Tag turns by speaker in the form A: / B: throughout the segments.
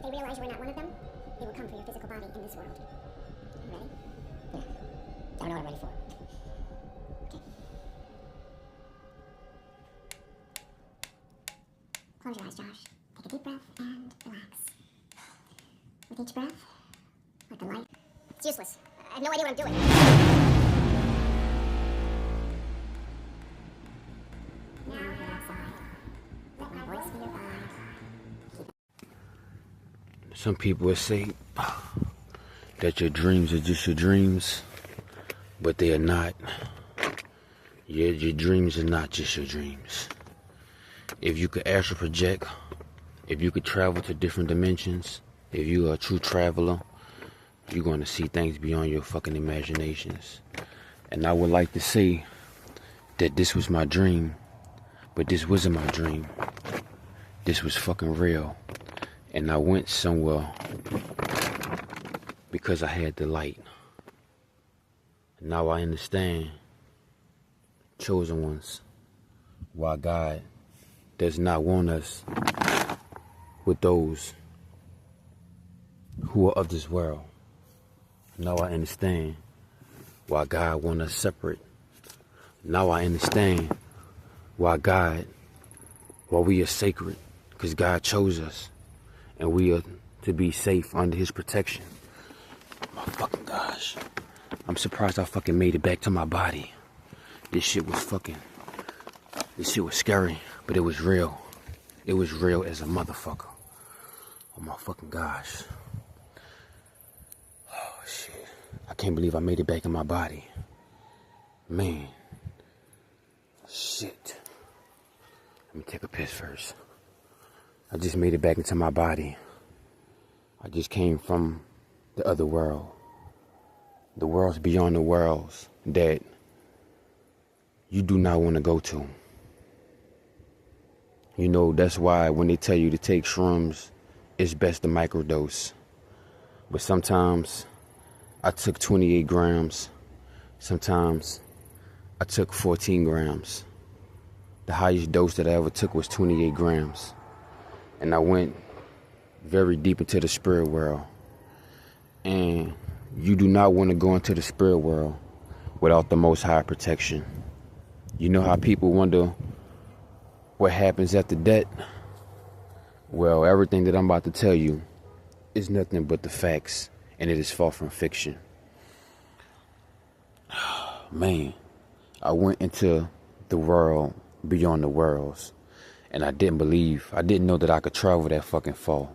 A: If they realize you are not one of them, they will come for your physical body in this world. You ready?
B: Yeah. I don't know what I'm ready for.
A: Okay. Close your eyes, Josh. Take a deep breath and relax. With each breath, let the light... It's useless. I have no idea what I'm doing. Now head outside. Let my voice be your guide.
C: Some people would say that your dreams are just your dreams, but they are not. Your dreams are not just your dreams. If you could astral project, if you could travel to different dimensions, if you are a true traveler, you're going to see things beyond your fucking imaginations. And I would like to say that this was my dream, but this wasn't my dream. This was fucking real. And I went somewhere because I had the light. Now I understand, chosen ones, why God does not want us with those who are of this world. Now I understand why God wants us separate. Now I understand why we are sacred, because God chose us. And we are to be safe under his protection. My fucking gosh. I'm surprised I fucking made it back to my body. This shit was scary, but it was real. It was real as a motherfucker. Oh my fucking gosh. Oh shit. I can't believe I made it back in my body. Man. Shit. Let me take a piss first. I just made it back into my body. I just came from the other world. The worlds beyond the worlds that you do not want to go to. You know, that's why when they tell you to take shrooms, it's best to microdose. But sometimes I took 28 grams. Sometimes I took 14 grams. The highest dose that I ever took was 28 grams. And I went very deep into the spirit world. And you do not want to go into the spirit world without the Most High protection. You know how people wonder what happens after death? Well, everything that I'm about to tell you is nothing but the facts, and it is far from fiction. Man, I went into the world beyond the worlds. And I didn't know that I could travel that fucking far.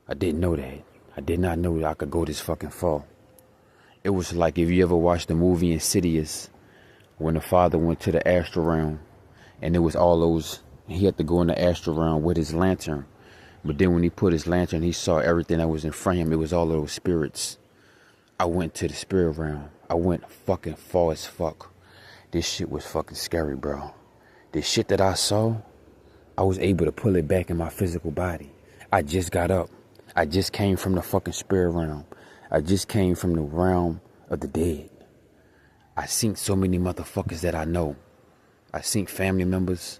C: I didn't know that. I did not know that I could go this fucking far. It was like if you ever watched the movie Insidious, when the father went to the astral realm, and it was all those, he had to go in the astral realm with his lantern. But then when he put his lantern, he saw everything that was in front of him. It was all those spirits. I went to the spirit realm. I went fucking far as fuck. This shit was fucking scary, bro. The shit that I saw, I was able to pull it back in my physical body. I just got up. I just came from the fucking spirit realm. I just came from the realm of the dead. I seen so many motherfuckers that I know. I seen family members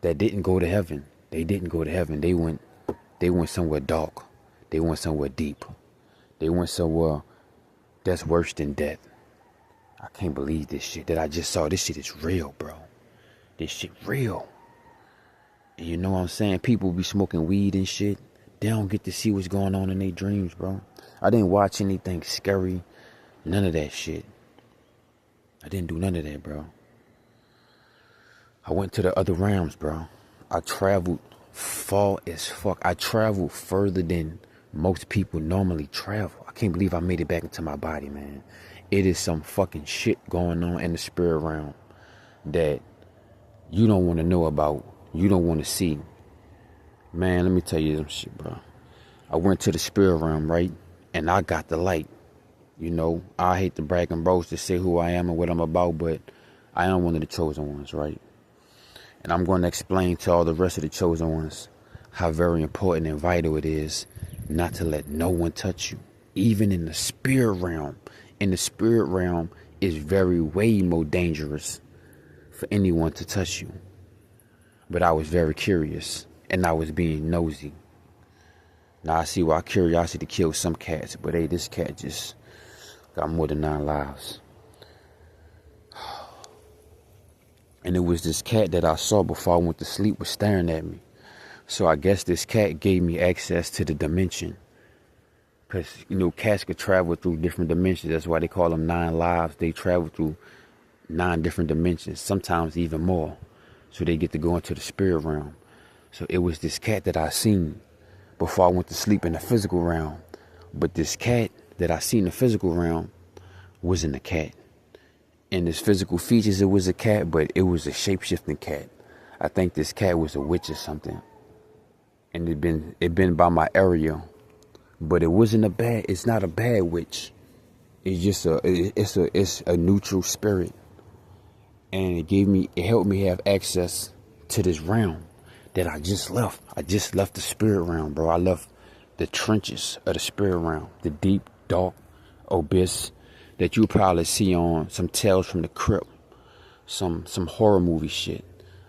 C: that didn't go to heaven. They didn't go to heaven. They went somewhere dark. They went somewhere deep. They went somewhere that's worse than death. I can't believe this shit that I just saw. This shit is real, bro. This shit real. And you know what I'm saying? People be smoking weed and shit. They don't get to see what's going on in their dreams, bro. I didn't watch anything scary. None of that shit. I didn't do none of that, bro. I went to the other realms, bro. I traveled far as fuck. I traveled further than most people normally travel. I can't believe I made it back into my body, man. It is some fucking shit going on in the spirit realm that you don't want to know about. You don't want to see. Man, let me tell you some shit, bro. I went to the spirit realm, right? And I got the light. You know, I hate to brag and boast to say who I am and what I'm about, but I am one of the chosen ones, right? And I'm going to explain to all the rest of the chosen ones how very important and vital it is not to let no one touch you. Even in the spirit realm. In the spirit realm is way more dangerous for anyone to touch you. But I was very curious and I was being nosy. Now I see why curiosity kills some cats, but hey, this cat just got more than 9 lives. And it was this cat that I saw before I went to sleep was staring at me. So I guess this cat gave me access to the dimension. Because, you know, cats could travel through different dimensions. That's why they call them 9 lives. They travel through 9 different dimensions, sometimes even more. So they get to go into the spirit realm. So it was this cat that I seen before I went to sleep in the physical realm. But this cat that I seen in the physical realm wasn't a cat. In its physical features, it was a cat, but it was a shape-shifting cat. I think this cat was a witch or something. And it been by my area. But it's not a bad witch. It's just it's a neutral spirit. And it helped me have access to this realm that I just left. I just left the spirit realm, bro. I left the trenches of the spirit realm, the deep, dark abyss that you probably see on some Tales from the Crypt, some horror movie shit.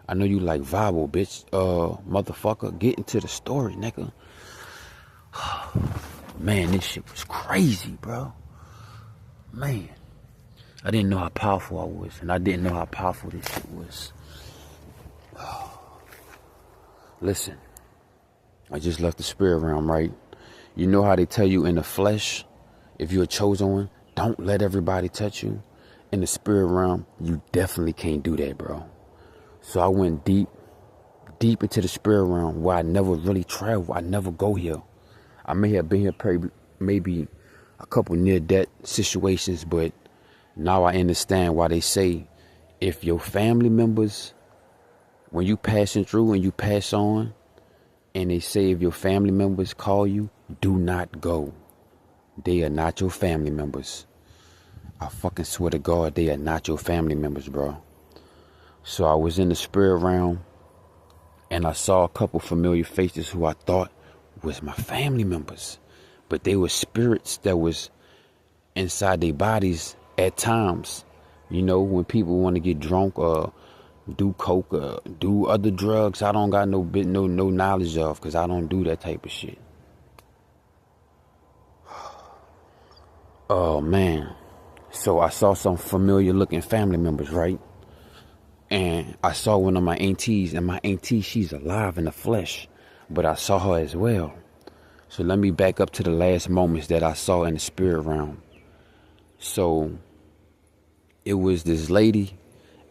C: I know you like Bible, bitch. Motherfucker, get into the story, nigga. Man, this shit was crazy, bro. Man, I didn't know how powerful I was, and I didn't know how powerful this shit was. Listen, I just left the spirit realm, right? You know how they tell you in the flesh, if you're a chosen one, don't let everybody touch you. In the spirit realm, you definitely can't do that, bro. So I went deep into the spirit realm where I never really traveled. I never go here. I may have been here maybe a couple near-death situations, but now I understand why they say if your family members, when you passing through and you pass on, and they say if your family members call you, do not go. They are not your family members. I fucking swear to God, they are not your family members, bro. So I was in the spirit realm, and I saw a couple familiar faces who I thought was my family members. But they were spirits that was inside their bodies at times. You know, when people want to get drunk or do coke or do other drugs, I don't got no knowledge of, because I don't do that type of shit. Oh, man. So I saw some familiar looking family members, right? And I saw one of my aunties, and my auntie, she's alive in the flesh, but I saw her as well. So let me back up to the last moments that I saw in the spirit realm. So it was this lady,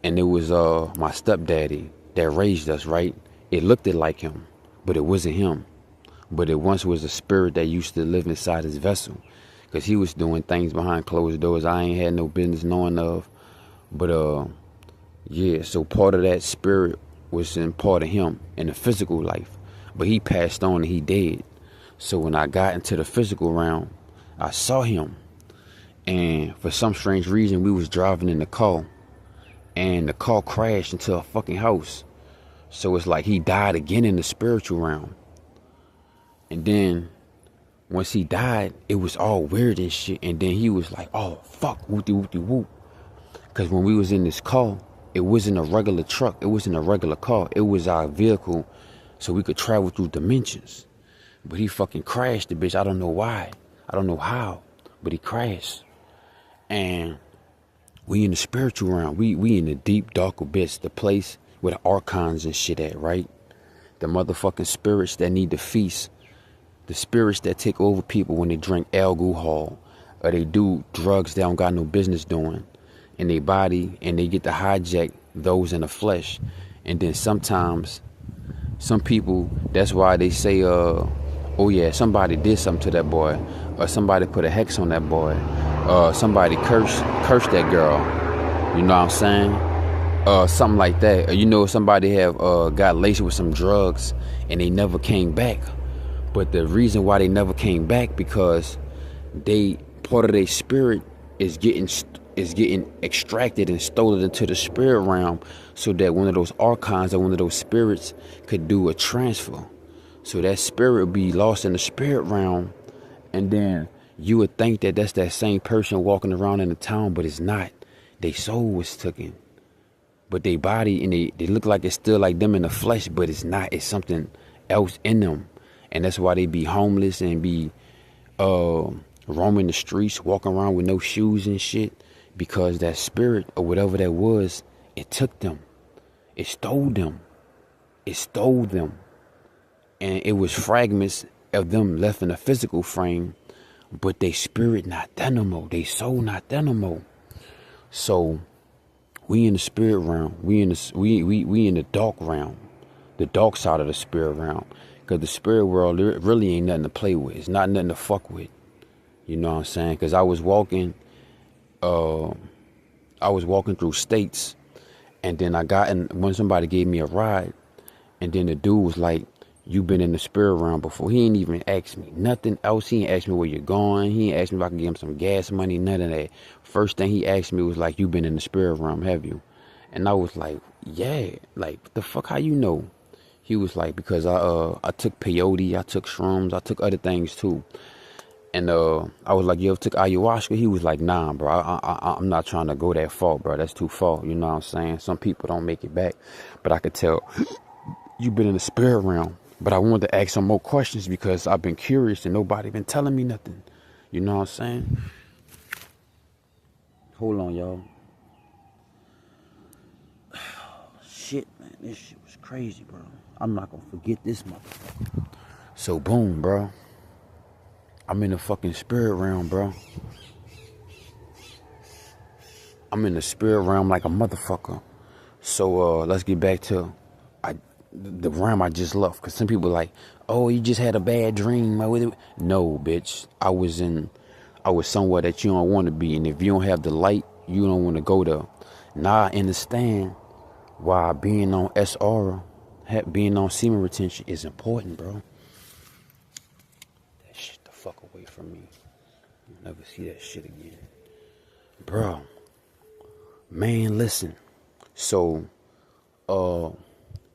C: and it was my stepdaddy that raised us, right? It looked like him, but it wasn't him. But it once was a spirit that used to live inside his vessel, because he was doing things behind closed doors I ain't had no business knowing of. But yeah, so part of that spirit was in part of him in the physical life. But he passed on and he dead. So when I got into the physical realm, I saw him. And for some strange reason, we was driving in the car. And the car crashed into a fucking house. So it's like he died again in the spiritual realm. And then once he died, it was all weird and shit. And then he was like, oh, fuck, whoop-de-whoop-de-whoop. Because when we was in this car, it wasn't a regular truck. It wasn't a regular car. It was our vehicle so we could travel through dimensions. But he fucking crashed the bitch. I don't know why. I don't know how. But he crashed. And we in the spiritual realm. We in the deep, dark abyss. The place where the archons and shit at, right? The motherfucking spirits that need to feast. The spirits that take over people when they drink alcohol. Or they do drugs they don't got no business doing in their body, and they get to hijack those in the flesh. And then sometimes some people, that's why they say oh yeah, somebody did something to that boy, or somebody put a hex on that boy, somebody cursed that girl, you know what I'm saying, something like that. Or, you know, somebody have got laced with some drugs and they never came back. But the reason why they never came back, because part of their spirit is getting extracted and stolen into the spirit realm, so that one of those archons or one of those spirits could do a transfer. So that spirit would be lost in the spirit realm, and then you would think that that's that same person walking around in the town, but it's not. Their soul was taken, but their body, and they look like it's still like them in the flesh, but it's not. It's something else in them, And that's why they be homeless and be roaming the streets, walking around with no shoes and shit, because that spirit or whatever that was, it took them. It stole them. It stole them. And it was fragments of them left in a physical frame, but they spirit not there no more. They soul not there no more. So we in the spirit realm. We in the dark realm, the dark side of the spirit realm. Because the spirit world really ain't nothing to play with. It's not nothing to fuck with. You know what I'm saying? Because I was walking through states, and then I got in when somebody gave me a ride, and then the dude was like, "You been in the spirit realm before?" He ain't even asked me nothing else. He ain't asked me where you're going. He ain't asked me if I could give him some gas money, none of that. First thing he asked me was like, "You been in the spirit realm, have you?" And I was like, "Yeah." Like, the fuck, how you know? He was like, "Because I took peyote, I took shrooms, I took other things too." And I was like, "You ever took ayahuasca?" He was like, "Nah, bro, I'm not trying to go that far, bro. That's too far." You know what I'm saying? Some people don't make it back. But I could tell you've been in the spirit realm. But I wanted to ask some more questions because I've been curious and nobody been telling me nothing. You know what I'm saying? Hold on, y'all. Shit, man, this shit was crazy, bro. I'm not gonna forget this motherfucker. So boom, bro. I'm in the fucking spirit realm, bro. I'm in the spirit realm like a motherfucker. So let's get back to the realm I just left. Because some people like, "Oh, you just had a bad dream." No, bitch. I was somewhere that you don't want to be. And if you don't have the light, you don't want to go there. Now I understand why being on SR, being on semen retention is important, bro. That shit the fuck away from me. You'll never see that shit again. Bro. Man, listen. So,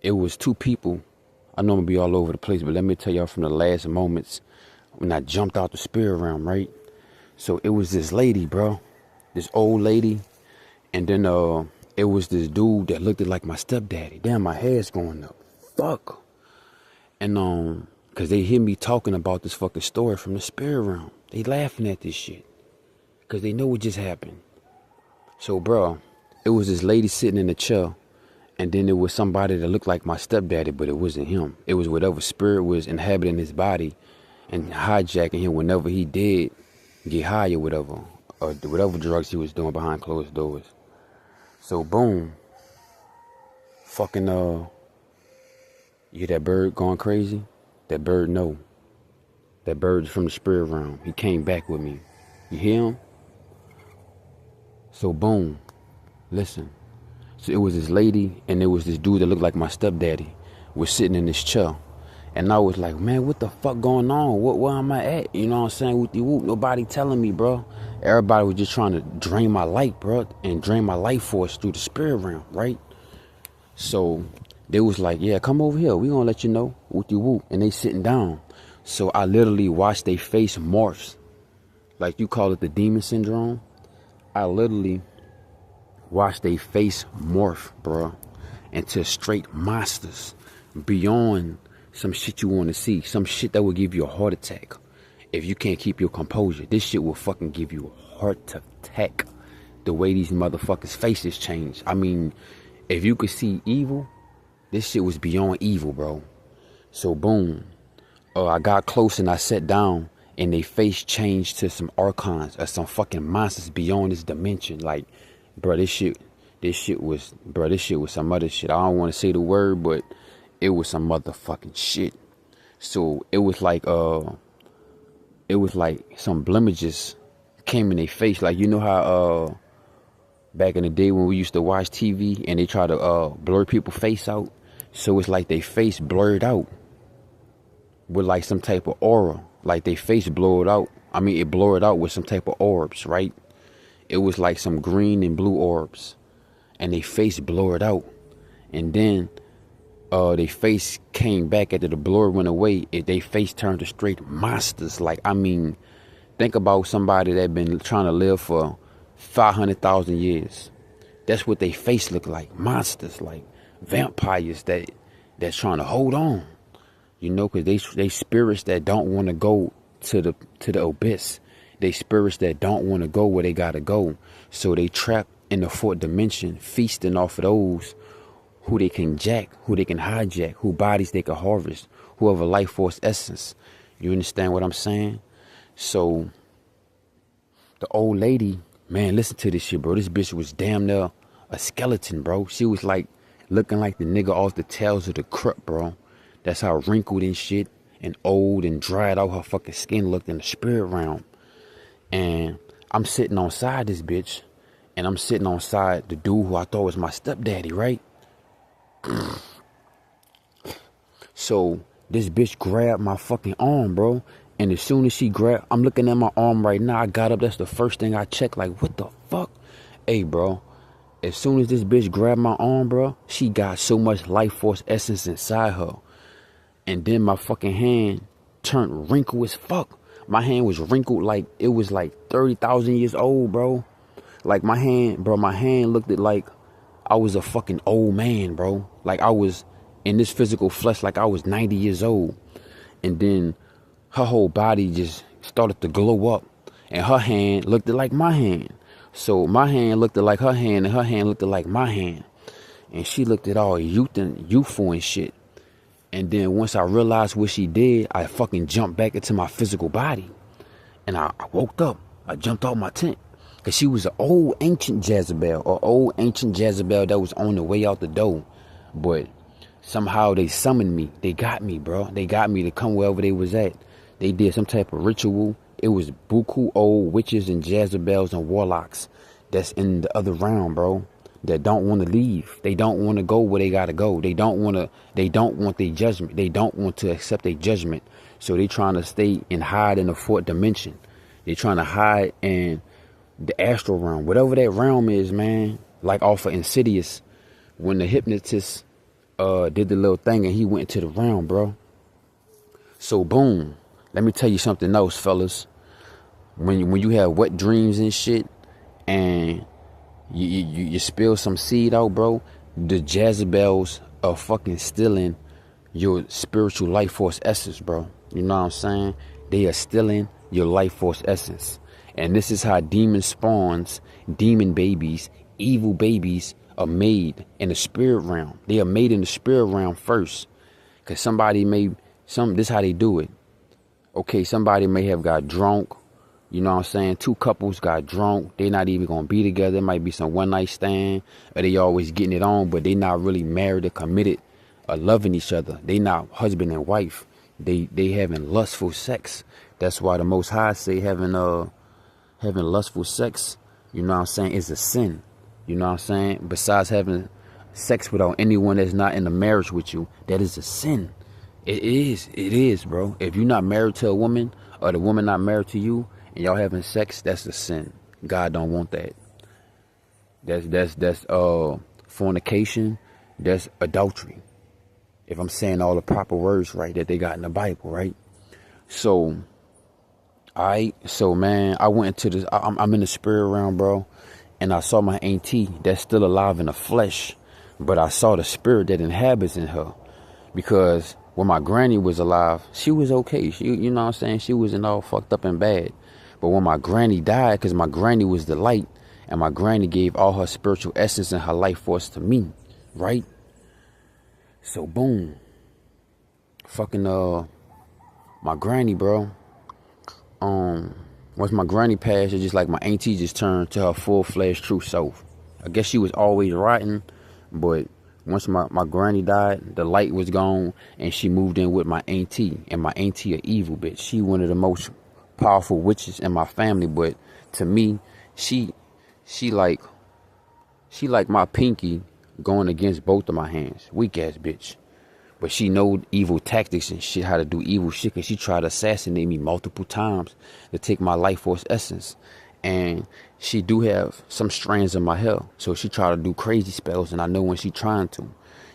C: it was two people. I know I'm gonna be all over the place, but let me tell y'all from the last moments when I jumped out the spirit realm, right? So it was this lady, bro. This old lady. And then it was this dude that looked like my stepdaddy. Damn, my hair's going up. Fuck. And cause they hear me talking about this fucking story from the spirit realm. They laughing at this shit. Cause they know what just happened. So, bro, it was this lady sitting in a chair. And then there was somebody that looked like my stepdaddy, but it wasn't him. It was whatever spirit was inhabiting his body and hijacking him whenever he did get high or whatever drugs he was doing behind closed doors. So boom, fucking you hear that bird going crazy? That bird no. That bird's from the spirit realm. He came back with me. You hear him? So boom, listen. So it was this lady and there was this dude that looked like my stepdaddy was sitting in this chair. And I was like, man, what the fuck going on? Where am I at? You know what I'm saying? With the whoop, nobody telling me, bro. Everybody was just trying to drain my light, bro, and drain my life force through the spirit realm, right? So they was like, yeah, come over here. We gonna let you know with the whoop. And they sitting down. So I literally watched their face morphs. Like you call it the demon syndrome. I literally watched their face morph, bro, into straight monsters beyond some shit you want to see. Some shit that will give you a heart attack if you can't keep your composure. This shit will fucking give you a heart attack. The way these motherfuckers' faces change. I mean, if you could see evil, this shit was beyond evil, bro. So boom, I got close and I sat down and they face changed to some archons or some fucking monsters beyond this dimension. Like, bro, this shit was some other shit. I don't want to say the word, but it was some motherfucking shit. So it was like some blemishes came in their face. Like, you know how back in the day when we used to watch TV and they try to blur people's face out. So it's like they face blurred out with like some type of aura. Like they face blurred out. I mean, it blurred out with some type of orbs, right? It was like some green and blue orbs. And they face blurred out. And then they face came back after the blur went away. They face turned to straight monsters. Like, I mean, think about somebody that been trying to live for 500,000 years. That's what they face look like. Monsters, like vampires that's trying to hold on. You know, because they spirits that don't want to go to the abyss. They spirits that don't want to go where they gotta go. So they trapped in the fourth dimension, feasting off of those who they can jack, who they can hijack, who bodies they can harvest, who have a life force essence. You understand what I'm saying? So the old lady, man, listen to this shit, bro. This bitch was damn near a skeleton, bro. She was like looking like the nigga off the Tales of the Crypt, bro. That's how wrinkled and shit and old and dried out her fucking skin looked in the spirit realm. And I'm sitting on side this bitch, and I'm sitting on side the dude who I thought was my stepdaddy, right? So this bitch grabbed my fucking arm, bro. And as soon as she grabbed, I'm looking at my arm right now. I got up. That's the first thing I checked. Like, what the fuck? Hey, bro. As soon as this bitch grabbed my arm, bro, she got so much life force essence inside her. And then my fucking hand turned wrinkled as fuck. My hand was wrinkled like it was like 30,000 years old, bro. Like my hand looked at like I was a fucking old man, bro. Like I was in this physical flesh like I was 90 years old. And then her whole body just started to glow up. And her hand looked like my hand. So my hand looked like her hand, and her hand looked like my hand. And she looked at all youthful and shit. And then once I realized what she did, I fucking jumped back into my physical body. And I woke up. I jumped off my tent. Because she was an old ancient Jezebel, or old ancient Jezebel that was on the way out the door. But somehow they summoned me. They got me, bro. They got me to come wherever they was at. They did some type of ritual. It was buku old witches and Jezebels and warlocks that's in the other realm, bro, that don't want to leave. They don't want to go where they got to go. They don't want their judgment. They don't want to accept their judgment. So they trying to stay and hide in the fourth dimension. They trying to hide in the astral realm, whatever that realm is, man. Like off of Insidious, when the hypnotist did the little thing and he went to the realm, bro. So boom, let me tell you something else, fellas. When you have wet dreams and shit, and you spill some seed out, bro, the Jezebels are fucking stealing your spiritual life force essence, bro. You know what I'm saying? They are stealing your life force essence. And this is how demon spawns, demon babies, evil babies are made in the spirit realm. They are made in the spirit realm first. Because this is how they do it. Okay, somebody may have got drunk. You know what I'm saying? Two couples got drunk. They not even going to be together. It might be some one night stand. Or they always getting it on, but they not really married or committed or loving each other. They not husband and wife. They having lustful sex. That's why the Most High say having lustful sex, you know what I'm saying, is a sin. You know what I'm saying? Besides having sex without anyone that's not in a marriage with you, that is a sin. It is, bro. If you're not married to a woman or the woman not married to you and y'all having sex, that's a sin. God don't want that. That's fornication. That's adultery. If I'm saying all the proper words right that they got in the Bible, right? So, man, I went into this. I'm in the spirit realm, bro, and I saw my auntie that's still alive in the flesh, but I saw the spirit that inhabits in her, because when my granny was alive, she was okay. She, you know what I'm saying? She wasn't all fucked up and bad. But when my granny died, because my granny was the light, and my granny gave all her spiritual essence and her life force to me, right? So boom, fucking my granny, bro. Once my granny passed, it's just like my auntie just turned to her full-fledged true self. I guess she was always rotten, but once my granny died, the light was gone, and she moved in with my auntie. And my auntie a evil bitch. She one of the most powerful witches in my family, but to me, she like my pinky going against both of my hands. Weak ass bitch. But she know evil tactics and shit, how to do evil shit, because she tried to assassinate me multiple times to take my life force essence. And she do have some strands in my hair, so she try to do crazy spells, and I know when she trying to.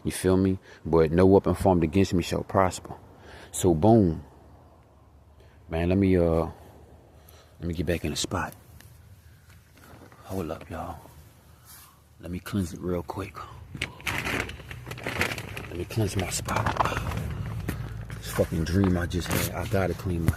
C: You feel me? But no weapon formed against me shall prosper. So boom. Man, let me get back in the spot. Hold up, y'all. Let me cleanse it real quick. Let me cleanse my spot. This fucking dream I just had. I gotta clean my